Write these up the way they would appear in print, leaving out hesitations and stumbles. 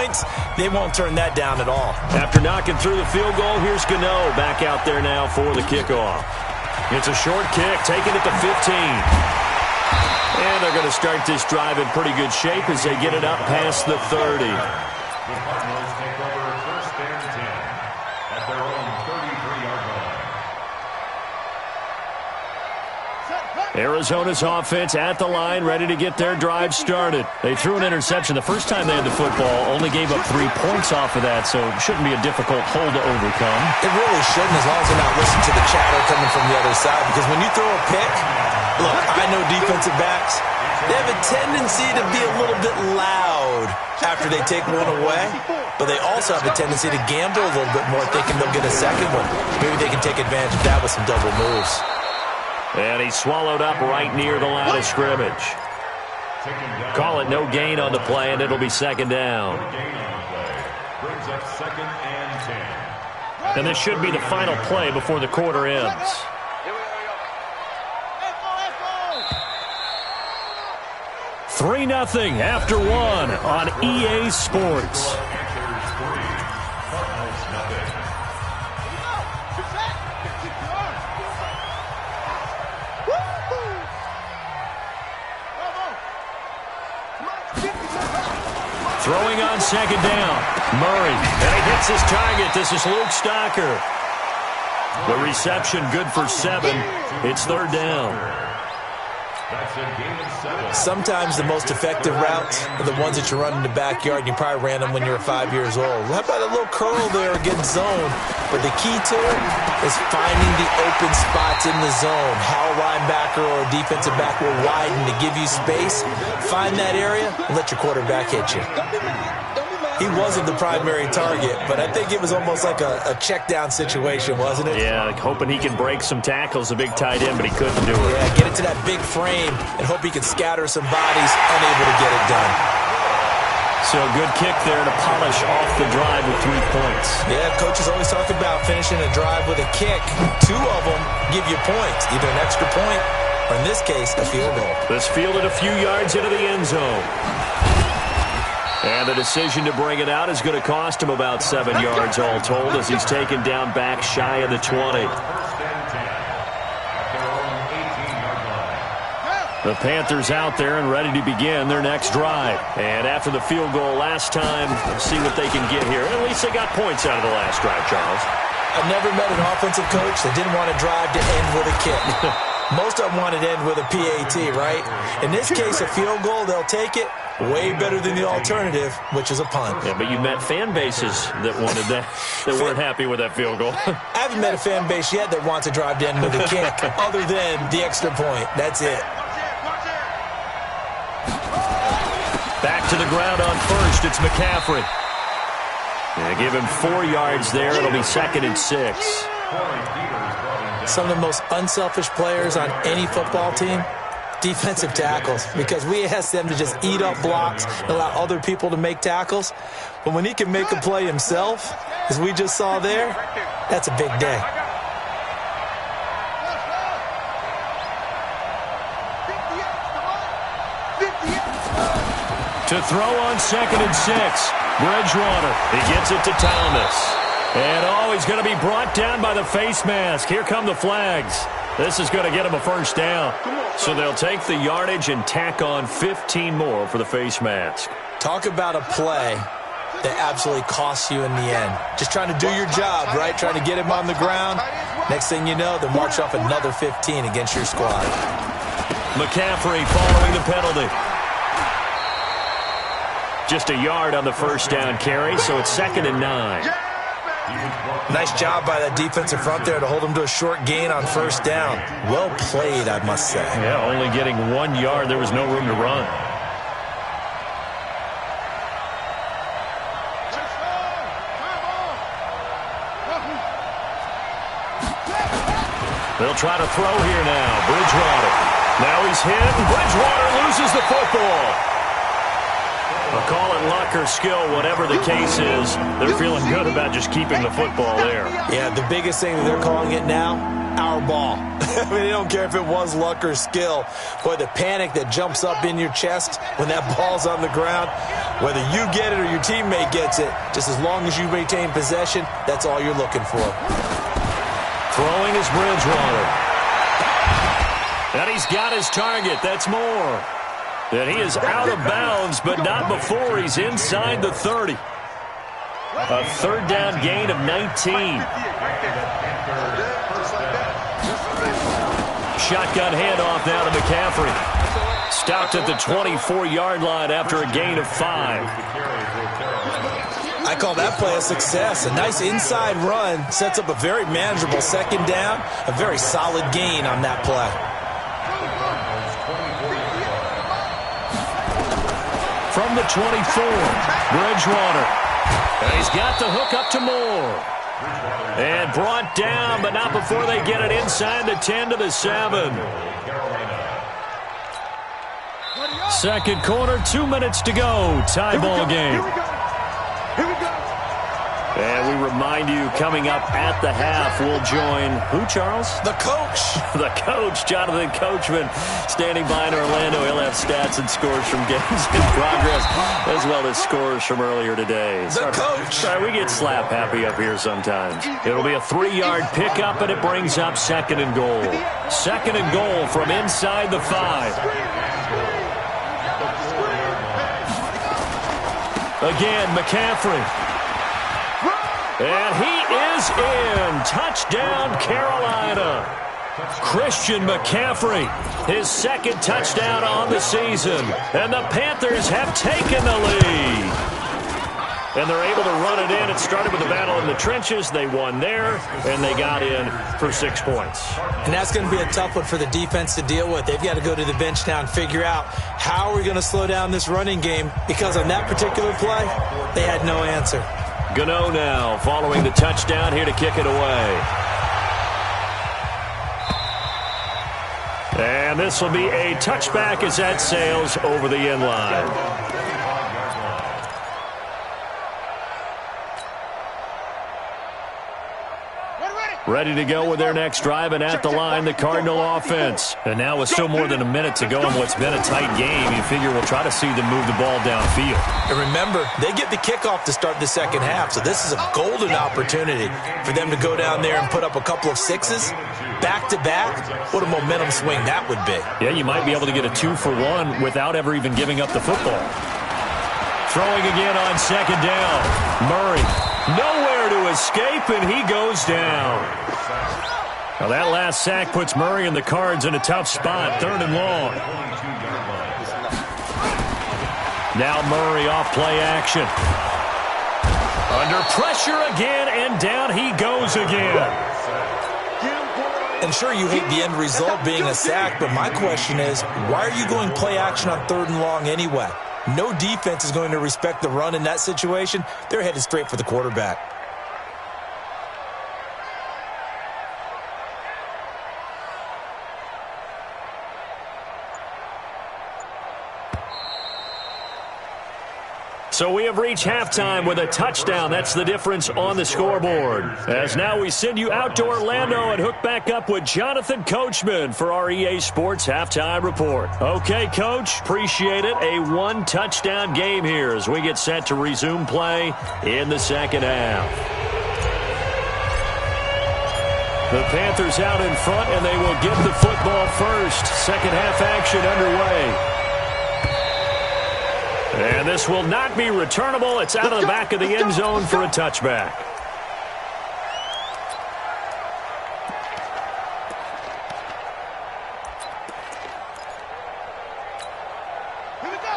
points, they won't turn that down at all. After knocking through the field goal, here's Gano back out there now for the kickoff. It's a short kick, taking it to 15. And they're going to start this drive in pretty good shape as they get it up past the 30. The Cardinals take over first and 10 at their own 33-yard line. Arizona's offense at the line, ready to get their drive started. They threw an interception the first time they had the football, only gave up 3 points off of that, so it shouldn't be a difficult hole to overcome. It really shouldn't, as long as they're not listening to the chatter coming from the other side, because when you throw a pick, look, I know defensive backs, they have a tendency to be a little bit loud after they take one away, but they also have a tendency to gamble a little bit more, thinking they'll get a second one. Maybe they can take advantage of that with some double moves. And he's swallowed up right near the line of scrimmage. Call it no gain on the play, and it'll be second down. Brings up second and 10. And this should be the final play before the quarter ends. 3-0 after 1 on EA Sports. Throwing on second down. Murray. And he hits his target. This is Luke Stocker. The reception good for 7. It's third down. Sometimes the most effective routes are the ones that you run in the backyard, and you probably ran them when you were 5 years old. How about a little curl there against zone? But the key to it is finding the open spots in the zone. How a linebacker or a defensive back will widen to give you space. Find that area and let your quarterback hit you. He wasn't the primary target, but I think it was almost like a check-down situation, wasn't it? Yeah, hoping he can break some tackles, a big tight end, but he couldn't do it. Yeah, get into that big frame and hope he can scatter some bodies, unable to get it done. So a good kick there to polish off the drive with 3 points. Yeah, coaches always talk about finishing a drive with a kick. 2 of them give you points, either an extra point or, in this case, a field goal. This fielded a few yards into the end zone. And the decision to bring it out is going to cost him about 7 yards all told as he's taken down back shy of the 20. The Panthers out there and ready to begin their next drive. And after the field goal last time, see what they can get here. At least they got points out of the last drive, Charles. I've never met an offensive coach that didn't want to drive to end with a kick. Most of them wanted to end with a PAT, right? In this case, a field goal, they'll take it. Way better than the alternative, which is a punt. Yeah, but you met fan bases that wanted that, that weren't happy with that field goal. I haven't met a fan base yet that wants to drive to end with a kick, other than the extra point. That's it. Back to the ground on first. It's McCaffrey. Yeah, give him 4 yards there. It'll be second and 6. Some of the most unselfish players on any football team, defensive tackles, because we ask them to just eat up blocks and allow other people to make tackles. But when he can make a play himself, as we just saw there, that's a big day. To throw on second and 6. Bridgewater. He gets it to Thomas. And, he's going to be brought down by the face mask. Here come the flags. This is going to get him a first down. So they'll take the yardage and tack on 15 more for the face mask. Talk about a play that absolutely costs you in the end. Just trying to do your job, right? Trying to get him on the ground. Next thing you know, they'll march off another 15 against your squad. McCaffrey following the penalty. Just a yard on the first down carry, so it's second and 9. Nice job by that defensive front there to hold him to a short gain on first down. Well played, I must say. Yeah, only getting 1 yard. There was no room to run. They'll try to throw here now. Bridgewater. Now he's hit, and Bridgewater loses the football. I'll call it luck or skill, whatever the case is. They're feeling good about just keeping the football there. Yeah, the biggest thing that they're calling it now, our ball. I mean, they don't care if it was luck or skill. Boy, the panic that jumps up in your chest when that ball's on the ground, whether you get it or your teammate gets it, just as long as you maintain possession, that's all you're looking for. Throwing is Bridgewater. And he's got his target. That's more. And he is out of bounds, but not before he's inside the 30. A third down gain of 19. Shotgun handoff now to McCaffrey. Stopped at the 24-yard line after a gain of 5. I call that play a success. A nice inside run sets up a very manageable second down. A very solid gain on that play. From the 24, Bridgewater. And he's got the hook up to Moore. And brought down, but not before they get it inside the 10 to the 7. Second quarter, 2 minutes to go. Tie ball game. And we remind you, coming up at the half, we'll join who, Charles? The coach. The coach, Jonathan Coachman, standing by in Orlando. He'll have stats and scores from games in progress, as well as scores from earlier today. The coach. Sorry, we get slap happy up here sometimes. It'll be a 3-yard pickup, and it brings up second and goal. Second and goal from inside the 5. Again, McCaffrey. And he is in. Touchdown, Carolina. Christian McCaffrey, his second touchdown on the season. And the Panthers have taken the lead. And they're able to run it in. It started with a battle in the trenches. They won there, and they got in for 6 points. And that's going to be a tough one for the defense to deal with. They've got to go to the bench now and figure out how are we going to slow down this running game, because on that particular play, they had no answer. Gano now following the touchdown, here to kick it away. And this will be a touchback as that sails over the end line. Ready to go with their next drive, and at the line, the Cardinal offense. And now with still more than a minute to go in what's been a tight game, you figure we'll try to see them move the ball downfield. And remember, they get the kickoff to start the second half, so this is a golden opportunity for them to go down there and put up a couple of sixes back-to-back. What a momentum swing that would be. Yeah, you might be able to get a 2-for-1 without ever even giving up the football. Throwing again on second down. Murray. Nowhere to escape, and he goes down. Now that last sack puts Murray and the Cards in a tough spot, 3rd and long. Now Murray off play action. Under pressure again, and down he goes again. And sure, you hate the end result being a sack, but my question is, why are you going play action on 3rd and long anyway? No defense is going to respect the run in that situation. They're headed straight for the quarterback. So we have reached halftime with a touchdown. That's the difference on the scoreboard. As now we send you out to Orlando and hook back up with Jonathan Coachman for our EA Sports Halftime Report. Okay, Coach, appreciate it. A 1-touchdown game here as we get set to resume play in the second half. The Panthers out in front, and they will get the football first. Second half action underway. And this will not be returnable. It's out of the back of the end zone for a touchback.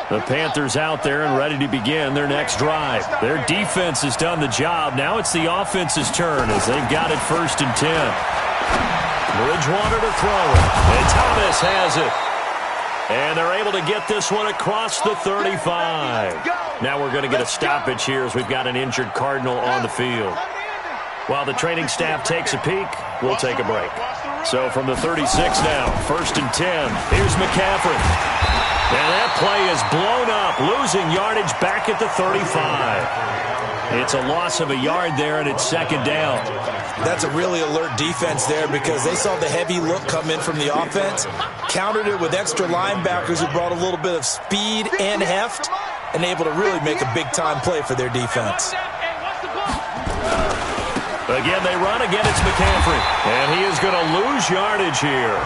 The Panthers out there and ready to begin their next drive. Their defense has done the job. Now it's the offense's turn as they've got it 1st and 10. Bridgewater to throw it. And Thomas has it. And they're able to get this one across the 35. Now we're going to get a stoppage here as we've got an injured Cardinal on the field. While the training staff takes a peek, we'll take a break. So from the 36 now, 1st and 10. Here's McCaffrey. And that play is blown up, losing yardage back at the 35. It's a loss of a yard there, and it's second down. That's a really alert defense there because they saw the heavy look come in from the offense, countered it with extra linebackers who brought a little bit of speed and heft, and able to really make a big-time play for their defense. Again, they run. Again, it's McCaffrey. And he is going to lose yardage here.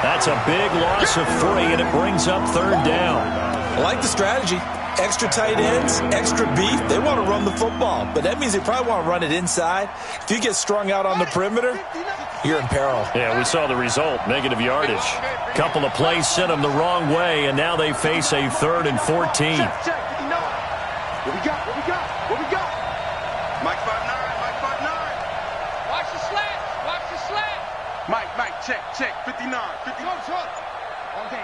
That's a big loss of 3, and it brings up third down. I like the strategy. Extra tight ends, extra beef. They want to run the football, but that means they probably want to run it inside. If you get strung out on the perimeter, you're in peril. Yeah, we saw the result, negative yardage. Couple of plays sent them the wrong way, and now they face a 3rd and 14. What we got? What we got? Mike 5'9", Mike 5'9". Watch the slant. Watch the slant. Mike, check. 59. All day.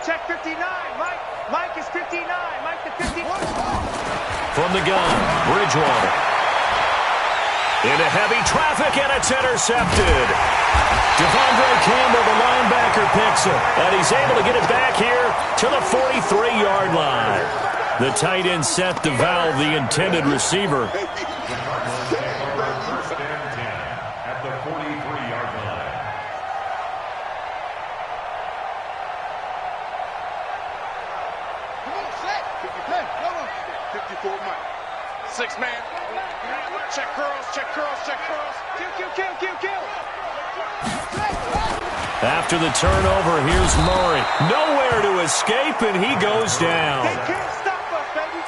Check 59. Mike is 59. Mike the 51. From the gun, Bridgewater. Into heavy traffic, and it's intercepted. Devondre Campbell, the linebacker, picks it, and he's able to get it back here to the 43-yard line. The tight end set to valve the intended receiver. First and 10 at the 43-yard line. Come on, set. 54, Mike. 6-man. Check curls. Kill. After the turnover, here's Murray. Nowhere to escape, and he goes down.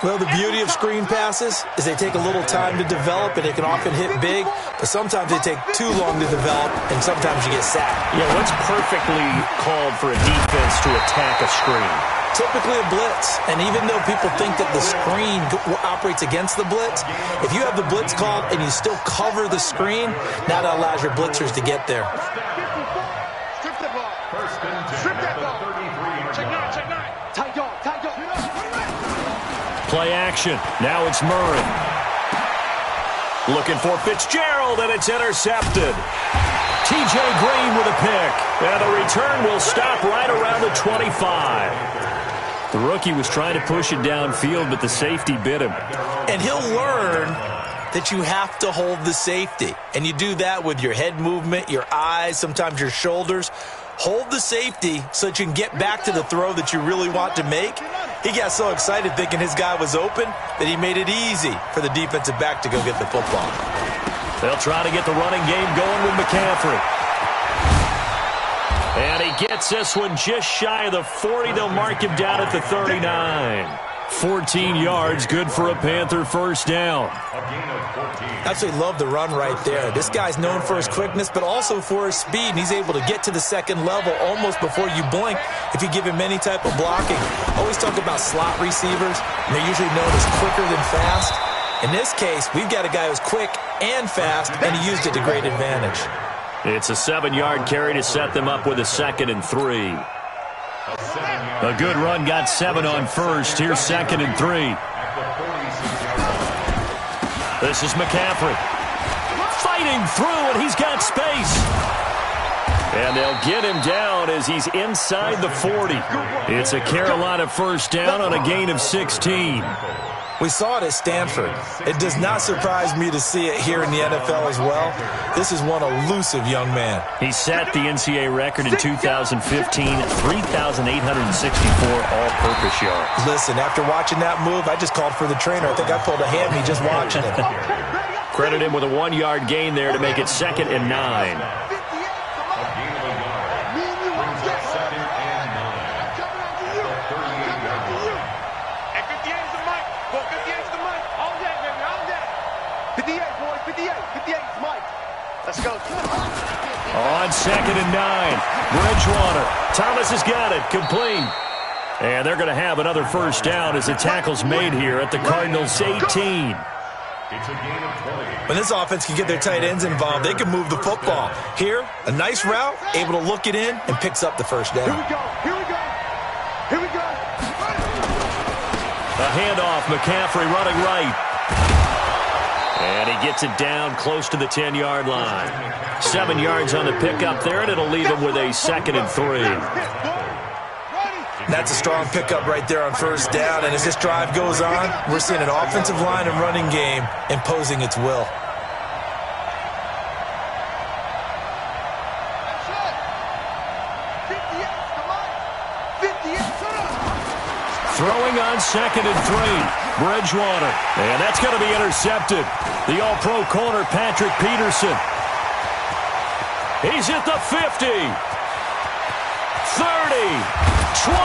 Well, the beauty of screen passes is they take a little time to develop, and they can often hit big, but sometimes they take too long to develop, and sometimes you get sacked. Yeah, what's perfectly called for a defense to attack a screen? Typically a blitz, and even though people think that the screen operates against the blitz, if you have the blitz called and you still cover the screen, now that allows your blitzers to get there. Strip that ball. First and 10 Strip that at ball. the 33-yard Check line. 9. Tight dog. Play action. Now it's Murray. Looking for Fitzgerald, and it's intercepted. T.J. Green with a pick. And the return will stop right around the 25. The rookie was trying to push it downfield, but the safety bit him. And he'll learn that you have to hold the safety. And you do that with your head movement, your eyes, sometimes your shoulders. Hold the safety so that you can get back to the throw that you really want to make. He got so excited thinking his guy was open that he made it easy for the defensive back to go get the football. They'll try to get the running game going with McCaffrey. And he gets this one just shy of the 40. They'll mark him down at the 39. 14 yards, good for a Panther first down. A gain of 14. Absolutely love the run right there. This guy's known for his quickness, but also for his speed. And he's able to get to the second level almost before you blink if you give him any type of blocking. Always talk about slot receivers, and they're usually known as quicker than fast. In this case, we've got a guy who's quick and fast, and he used it to great advantage. It's a 7-yard carry to set them up with a 2nd and 3. A good run got 7 on first. Here's 2nd and 3. This is McCaffrey. Fighting through, and he's got space. And they'll get him down as he's inside the 40. It's a Carolina first down on a gain of 16. We saw it at Stanford. It does not surprise me to see it here in the NFL as well. This is one elusive young man. He set the NCAA record in 2015, 3,864 all-purpose yards. Listen, after watching that move, I just called for the trainer. I think I pulled a hammy just watching it. Credit him with a 1-yard gain there to make it 2nd and 9. Let's go. On 2nd and 9, Bridgewater. Thomas has got it, complete. And they're going to have another first down as the tackle's made here at the Cardinals' 18. It's a gain of 20. When this offense can get their tight ends involved, they can move the football. Here, a nice route, able to look it in, and picks up the first down. Here we go. A handoff, McCaffrey running right. And he gets it down close to the 10-yard line. 7 yards on the pickup there, and it'll leave him with a 2nd and 3. That's a strong pickup right there on first down. And as this drive goes on, we're seeing an offensive line and running game imposing its will. Throwing on 2nd and 3. Bridgewater. And that's going to be intercepted. The all-pro corner, Patrick Peterson. He's at the 50. 30. 20.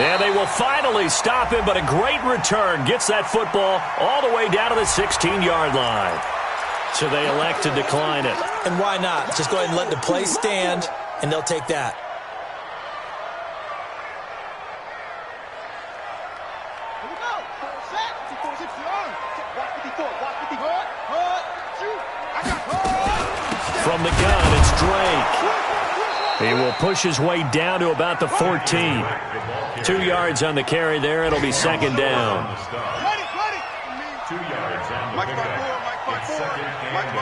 And they will finally stop him, but a great return. Gets that football all the way down to the 16-yard line. So they elect to decline it. And why not? Just go ahead and let the play stand, and they'll take that. From the gun, it's Drake. He will push his way down to about the 14. 2 yards on the carry there. It'll be 2nd down. 2 yards on the pickup. It's 2nd and 8.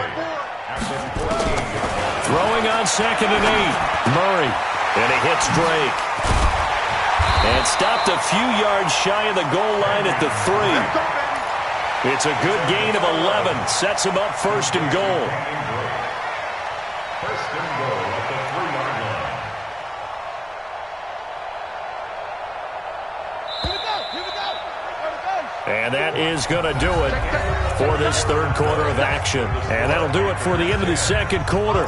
Throwing on 2nd and 8. Murray. And he hits Drake. And stopped a few yards shy of the goal line at the 3. It's a good gain of 11. Sets him up 1st and goal. 1st and goal at the 3-yard line. And that is going to do it for this 3rd quarter of action. And that'll do it for the end of the 2nd quarter.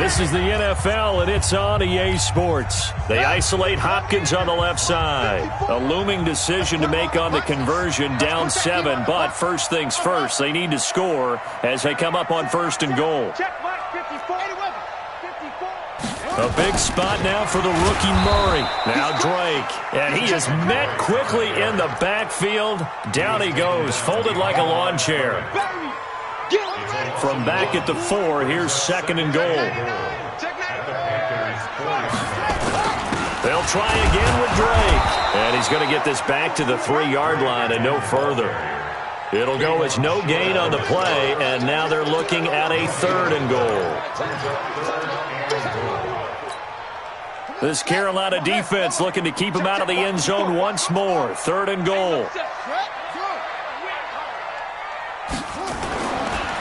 This is the NFL, and it's on EA Sports. They isolate Hopkins on the left side. A looming decision to make on the conversion, down 7. But first things first, they need to score as they come up on 1st and goal. A big spot now for the rookie Murray. Now Drake. And he is met quickly in the backfield. Down he goes, folded like a lawn chair. From back at the 4, here's 2nd and goal. They'll try again with Drake. And he's going to get this back to the 3-yard line and no further. It'll go as no gain on the play, and now they're looking at a 3rd and goal. This Carolina defense looking to keep him out of the end zone once more. 3rd and goal.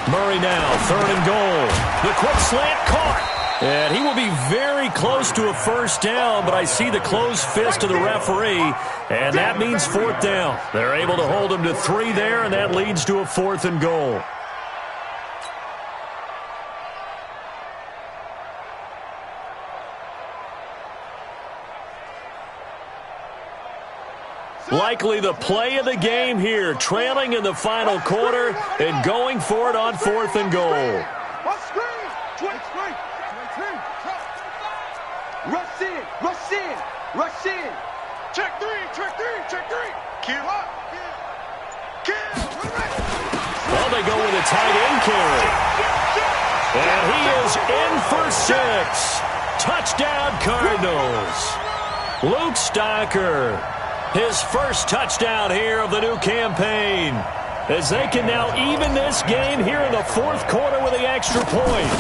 Murray now, 3rd and goal. The quick slant caught. And he will be very close to a 1st down, but I see the closed fist of the referee, and that means 4th down. They're able to hold him to 3 there, and that leads to a 4th and goal. Likely the play of the game here, trailing in the final quarter and going for it on 4th and goal. Rush in, rush in, rush in. Check 3, check 3, check 3. Kill up. Kill. Well, they go with a tight end carry. And he is in for 6. Touchdown, Cardinals. Luke Stocker. His first touchdown here of the new campaign, as they can now even this game here in the 4th quarter with the extra point.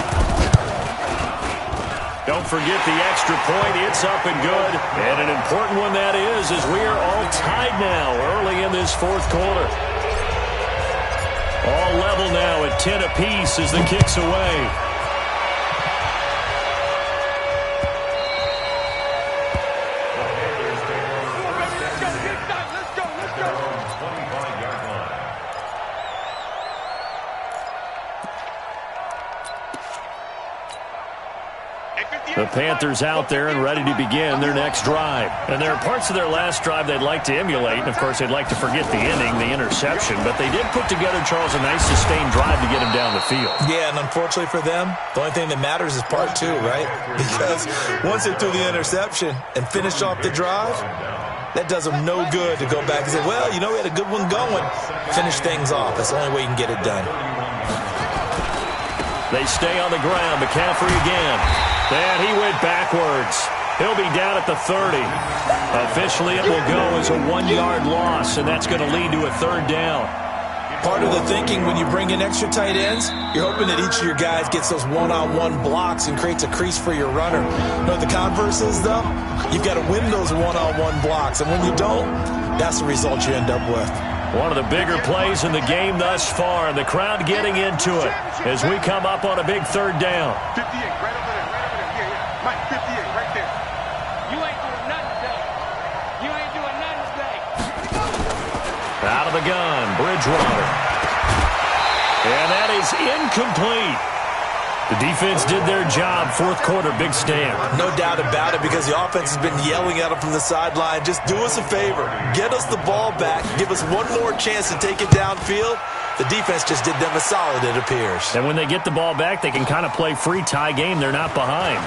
Don't forget the extra point. It's up and good. And an important one that is, as we are all tied now early in this 4th quarter. All level now at 10 apiece as the kick's away. The Panthers out there and ready to begin their next drive. And there are parts of their last drive they'd like to emulate. And, of course, they'd like to forget the inning, the interception. But they did put together, Charles, a nice sustained drive to get him down the field. Yeah, and unfortunately for them, the only thing that matters is part 2, right? Because once they threw the interception and finished off the drive, that does them no good to go back and say, well, you know, we had a good one going. Finish things off. That's the only way you can get it done. They stay on the ground. McCaffrey again. And he went backwards. He'll be down at the 30. Officially, it will go as a 1-yard loss, and that's going to lead to a 3rd down. Part of the thinking when you bring in extra tight ends, you're hoping that each of your guys gets those one-on-one blocks and creates a crease for your runner. You know what the converse is, though? You've got to win those one-on-one blocks, and when you don't, that's the result you end up with. One of the bigger plays in the game thus far, and the crowd getting into it as we come up on a big third down. 58, right over there, right over there. Yeah. Mike, 58, right there. You ain't doing nothing today. You ain't doing nothing today. Out of the gun, Bridgewater. And that is incomplete. The defense did their job. Fourth quarter, big stand. No doubt about it, because the offense has been yelling at them from the sideline. Just do us a favor. Get us the ball back. Give us one more chance to take it downfield. The defense just did them a solid, it appears. And when they get the ball back, they can kind of play free tie game. They're not behind.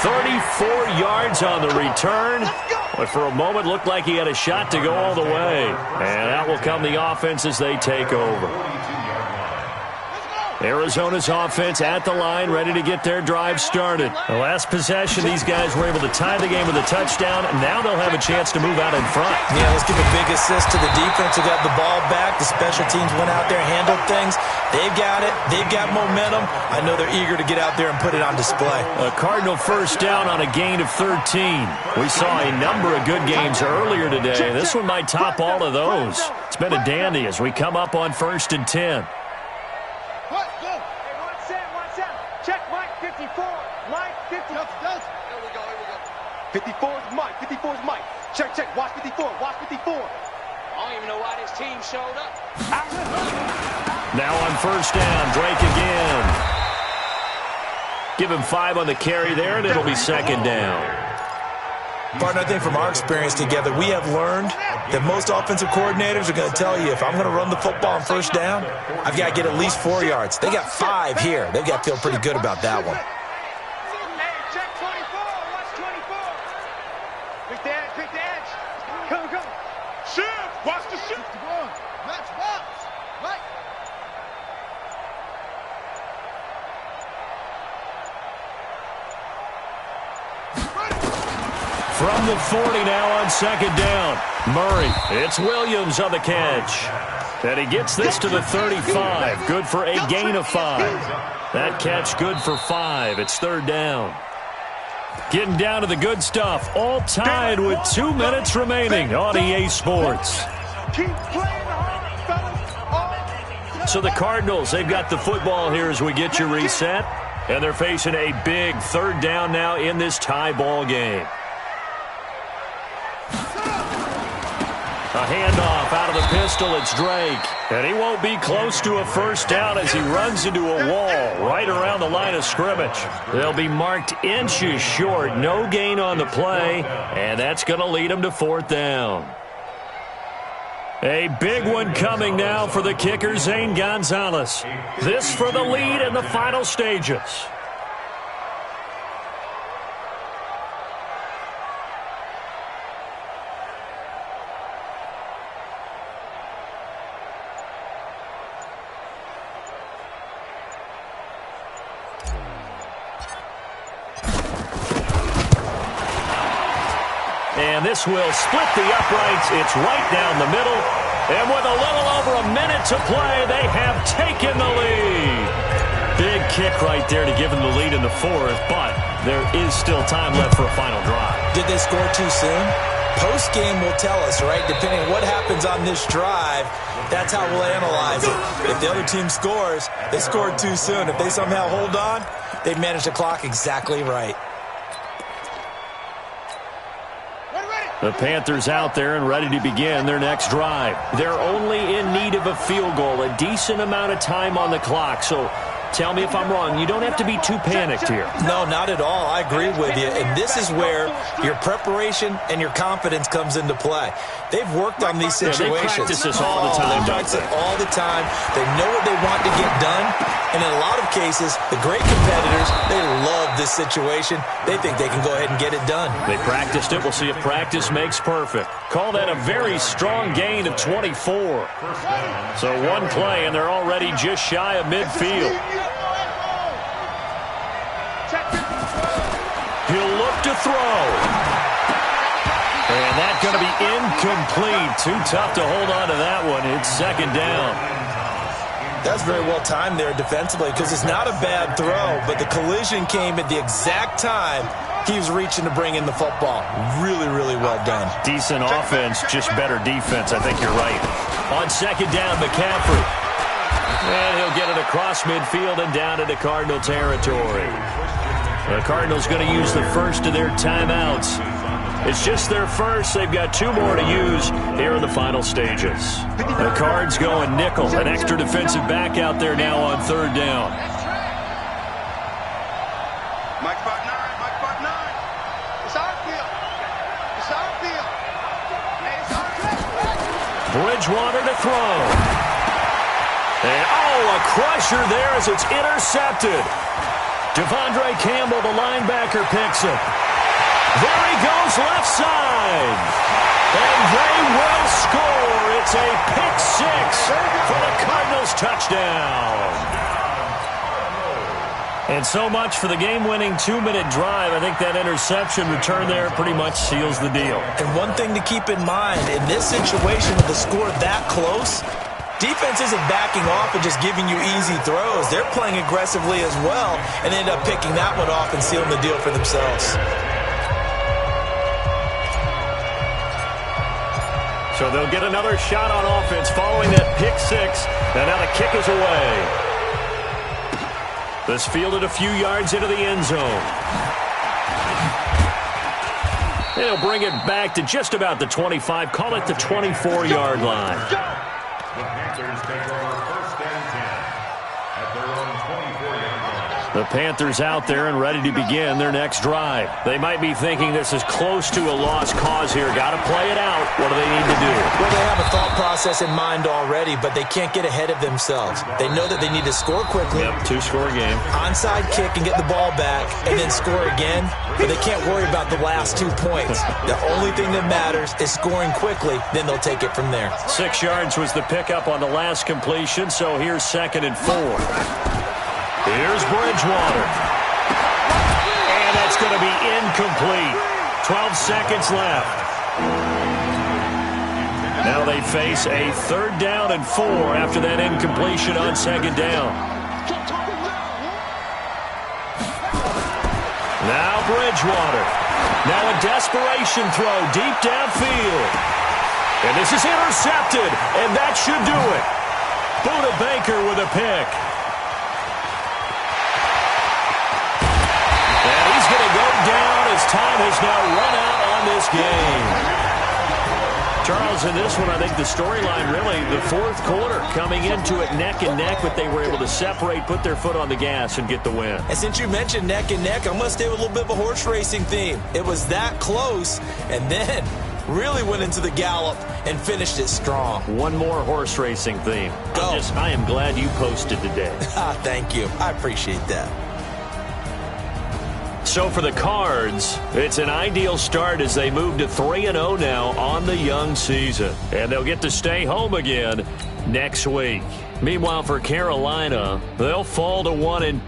"34 yards on the return. But for a moment, looked like he had a shot to go all the way. And out will come the offense as they take over. Arizona's offense at the line, ready to get their drive started. The last possession, these guys were able to tie the game with a touchdown, and now they'll have a chance to move out in front. Yeah, let's give a big assist to the defense who got the ball back. The special teams went out there, handled things. They've got it. They've got momentum. I know they're eager to get out there and put it on display. A Cardinal first down on a gain of 13. We saw a number of good games earlier today. This one might top all of those. It's been a dandy as we come up on 1st and 10. What? Go. Hey, one set. Check Mike 54. Mike 50. Here we go. 54 is Mike. 54 is Mike. Check. Watch 54. Watch 54. I don't even know why this team showed up. Now on first down, Drake again. Give him 5 on the carry there, and it'll be second down. Partner, I think from our experience together, we have learned that most offensive coordinators are going to tell you, if I'm going to run the football on first down, I've got to get at least 4 yards. They got 5 here. They've got to feel pretty good about that one. Hey, check 24. Watch 24. Pick the edge. Come. Shift. Watch the shift. Let's box. Mike. From the 40 now on second down. Murray, it's Williams on the catch. And he gets this to the 35. Good for a gain of 5. That catch good for 5. It's third down. Getting down to the good stuff. All tied with 2 minutes remaining on EA Sports. Keep playing hard, fellas. So the Cardinals, they've got the football here as we get you reset. And they're facing a big third down now in this tie ball game. A handoff out of the pistol. It's Drake. And he won't be close to a first down as he runs into a wall right around the line of scrimmage. They'll be marked inches short. No gain on the play. And that's going to lead him to fourth down. A big one coming now for the kicker, Zane Gonzalez. This for the lead in the final stages. And this will split the uprights. It's right down the middle. And with a little over a minute to play, they have taken the lead. Big kick right there to give them the lead in the fourth, but there is still time left for a final drive. Did they score too soon? Post-game will tell us, right? Depending on what happens on this drive, that's how we'll analyze it. If the other team scores, they scored too soon. If they somehow hold on, they've managed the clock exactly right. The Panthers out there and ready to begin their next drive. They're only in need of a field goal, a decent amount of time on the clock. So tell me if I'm wrong. You don't have to be too panicked here. No, not at all. I agree with you. And this is where your preparation and your confidence comes into play. They've worked on these situations. They practice this all the time. They practice it all the time. They know what they want to get done. And in a lot of cases, the great competitors, they love this situation. They think they can go ahead and get it done. They practiced it. We'll see if practice makes perfect. Call that a very strong gain of 24. So one play, and they're already just shy of midfield. He'll look to throw. going to be incomplete. Too tough to hold on to that one. It's second down. That's very well timed there defensively because it's not a bad throw, but the collision came at the exact time he was reaching to bring in the football. Really, really well done. Decent offense, just better defense. I think you're right. On second down, McCaffrey. And he'll get it across midfield and down into Cardinal territory. The Cardinals going to use the first of their timeouts. It's just their first. They've got 2 more to use here in the final stages. The Cards going nickel. An extra defensive back out there now on third down. Mike Spot 9. It's our field. It's our field. Hey, it's our field. Bridgewater to throw. And, a crusher there as it's intercepted. Devondre Campbell, the linebacker, picks it. There he goes, left side. And they will score. It's a pick 6 for the Cardinals touchdown. And so much for the game-winning 2-minute drive. I think that interception return there pretty much seals the deal. And one thing to keep in mind, in this situation with the score that close, defense isn't backing off and just giving you easy throws. They're playing aggressively as well and end up picking that one off and sealing the deal for themselves. So they'll get another shot on offense following that pick 6. And now the kick is away. This fielded a few yards into the end zone. They'll bring it back to just about the 25. Call it the 24-yard line. The Panthers take over first and 10 at their own 24-yard line. The Panthers out there and ready to begin their next drive. They might be thinking this is close to a lost cause here. Got to play it out. What do they need to do? Well, they have a thought process in mind already, but they can't get ahead of themselves. They know that they need to score quickly. Yep, 2-score game. Onside kick and get the ball back and then score again, but they can't worry about the last 2 points. The only thing that matters is scoring quickly, then they'll take it from there. 6 yards was the pickup on the last completion, so here's 2nd and 4. Here's Bridgewater. And that's going to be incomplete. 12 seconds left. Now they face a 3rd down and 4 after that incompletion on 2nd down. Now Bridgewater. Now a desperation throw deep downfield. And this is intercepted, and that should do it. Buda Baker with a pick. And he's going to go down as time has now run out on this game. Charles, in this one, I think the storyline really, the 4th quarter, coming into it neck and neck, but they were able to separate, put their foot on the gas, and get the win. And since you mentioned neck and neck, I'm going to stay with a little bit of a horse racing theme. It was that close, and then really went into the gallop and finished it strong. One more horse racing theme. Go. I am glad you posted today. Thank you. I appreciate that. So for the Cards, it's an ideal start as they move to 3-0 now on the young season. And they'll get to stay home again next week. Meanwhile, for Carolina, they'll fall to 1-2.